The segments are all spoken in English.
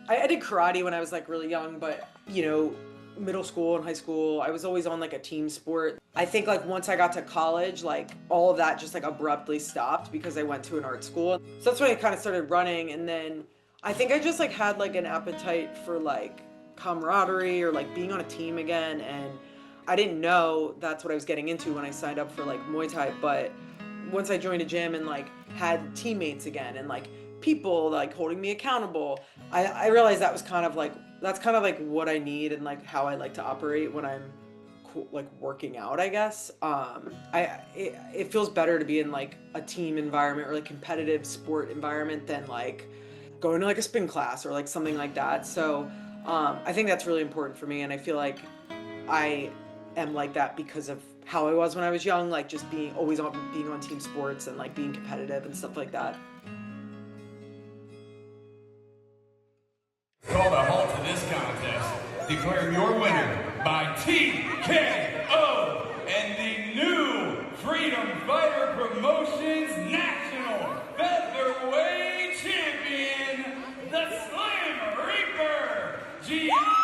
I did karate when I was like really young, but middle school and high school, I was always on like a team sport. I think like once I got to college, like all of that just like abruptly stopped because I went to an art school. So that's when I kind of started running, and then I think I just like had like an appetite for like camaraderie or like being on a team again, and I didn't know that's what I was getting into when I signed up for like Muay Thai, but once I joined a gym and like had teammates again and like people like holding me accountable, I realized that was kind of like that's kind of like what I need and like how I like to operate when I'm like working out, I guess. It feels better to be in like a team environment or like competitive sport environment than like going to like a spin class or like something like that. So I think that's really important for me, and I feel like I am like that because of how I was when I was young, like just being always on being on team sports and like being competitive and stuff like that. Called a halt to this contest, declaring your winner by TKO and the new Freedom Fighter Promotions National Featherweight Champion, the Slam Reaper, Gianna.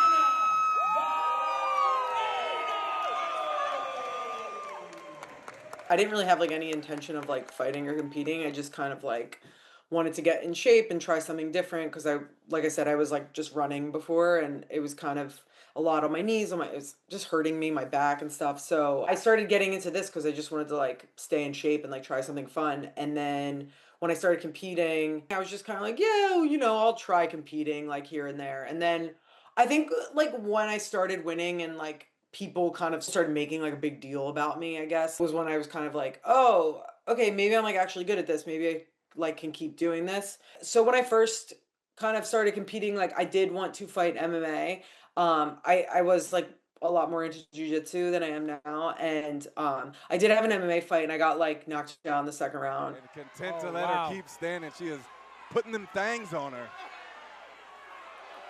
I didn't really have like any intention of like fighting or competing. I just kind of like wanted to get in shape and try something different because like I said, I was like just running before, and it was kind of a lot on my knees, it was just hurting me, my back and stuff. So I started getting into this because I just wanted to like stay in shape and like try something fun. And then when I started competing, I was just kind of like, yeah, I'll try competing like here and there. And then I think like when I started winning and like people kind of started making like a big deal about me, I guess, was when I was kind of like, oh, okay, maybe I'm like actually good at this. Maybe I like can keep doing this. So when I first kind of started competing, like I did want to fight MMA. I was like a lot more into jujitsu than I am now, and I did have an MMA fight, and I got like knocked down the second round. And content to let her keep standing. She is putting them things on her.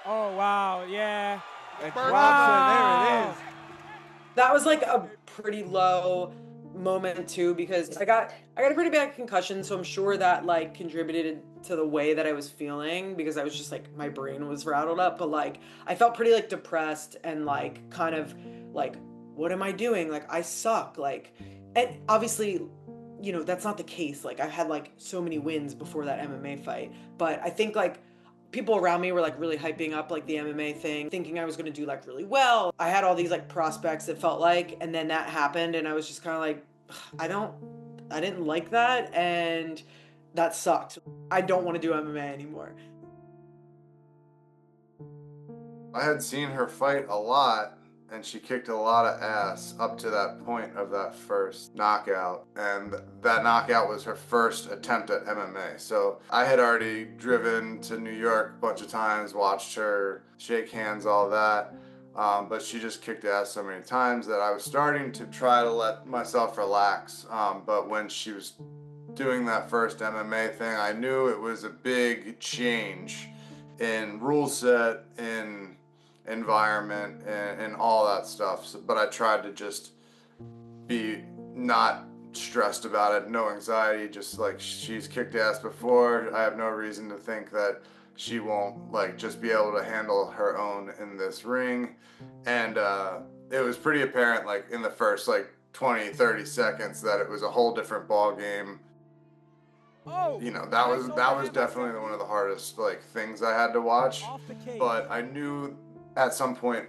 Oh, wow, yeah. And drops her, there it is. That was like a pretty low moment too, because I got a pretty bad concussion, so I'm sure that like contributed to the way that I was feeling, because I was just like my brain was rattled up. But like I felt pretty like depressed and like kind of like, what am I doing? Like I suck. Like, and obviously, that's not the case. Like I've had like so many wins before that MMA fight, but I think like people around me were like really hyping up like the MMA thing, thinking I was going to do like really well. I had all these like prospects, it felt like, and then that happened, and I was just kind of like, I didn't like that, and that sucked. I don't want to do MMA anymore. I had seen her fight a lot, and she kicked a lot of ass up to that point of that first knockout. And that knockout was her first attempt at MMA. So I had already driven to New York a bunch of times, watched her shake hands, all that. But she just kicked ass so many times that I was starting to try to let myself relax. But when she was doing that first MMA thing, I knew it was a big change in rule set, in environment, and all that stuff. So, but I tried to just be not stressed about it, no anxiety, just like she's kicked ass before. I have no reason to think that she won't like just be able to handle her own in this ring. And it was pretty apparent like in the first like 20-30 seconds that it was a whole different ball game. That was definitely one of the hardest like things I had to watch. But I knew at some point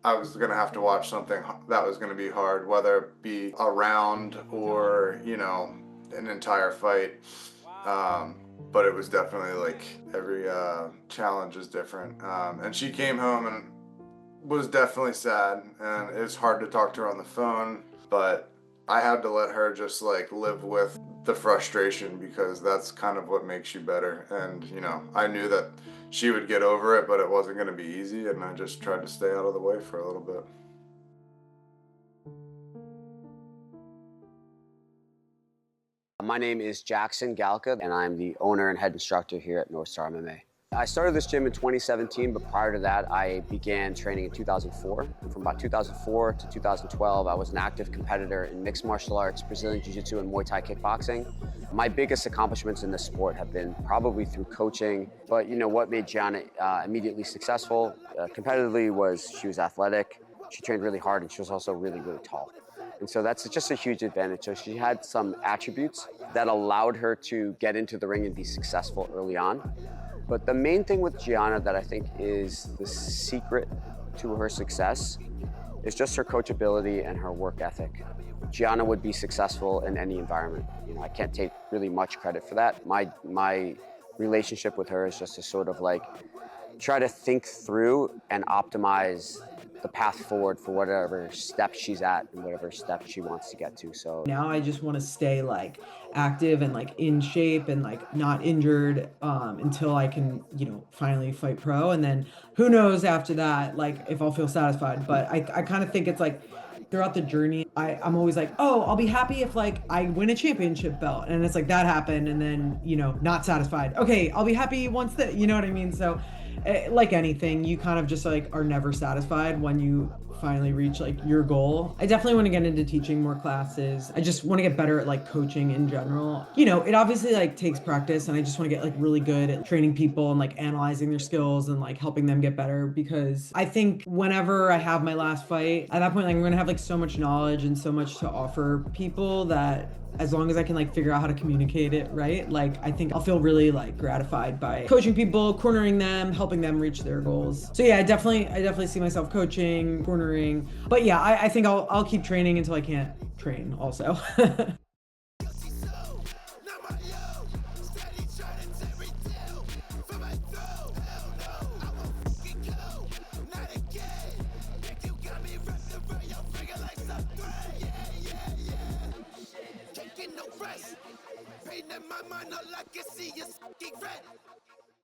I was gonna have to watch something that was gonna be hard, whether it be a round or an entire fight. But it was definitely like every challenge is different. And she came home and was definitely sad, and it's hard to talk to her on the phone, but I had to let her just like live with the frustration, because that's kind of what makes you better. And I knew that she would get over it, but it wasn't going to be easy, and I just tried to stay out of the way for a little bit. My name is Jackson Galka, and I'm the owner and head instructor here at North Star MMA. I started this gym in 2017, but prior to that, I began training in 2004. And from about 2004 to 2012, I was an active competitor in mixed martial arts, Brazilian Jiu-Jitsu, and Muay Thai kickboxing. My biggest accomplishments in this sport have been probably through coaching, but what made Gianna immediately successful competitively was she was athletic, she trained really hard, and she was also really, really tall. And so that's just a huge advantage. So she had some attributes that allowed her to get into the ring and be successful early on. But the main thing with Gianna that I think is the secret to her success is just her coachability and her work ethic. Gianna would be successful in any environment. I can't take really much credit for that. My relationship with her is just to sort of like try to think through and optimize the path forward for whatever step she's at and whatever step she wants to get to. So now I just want to stay like active and like in shape and like not injured until I can, finally fight pro. And then who knows after that, like if I'll feel satisfied. But I kind of think it's like throughout the journey, I'm always like, oh, I'll be happy if like I win a championship belt. And it's like that happened and then, not satisfied. Okay, I'll be happy once that, you know what I mean? So like anything, you kind of just like are never satisfied when you finally reach like your goal. I definitely want to get into teaching more classes. I just want to get better at like coaching in general. It obviously like takes practice, and I just want to get like really good at training people and like analyzing their skills and like helping them get better, because I think whenever I have my last fight, at that point like I'm going to have like so much knowledge and so much to offer people that as long as I can like figure out how to communicate it right, like I think I'll feel really like gratified by coaching people, cornering them, helping them reach their goals. So yeah, I definitely see myself coaching, cornering. But yeah, I think I'll keep training until I can't train also.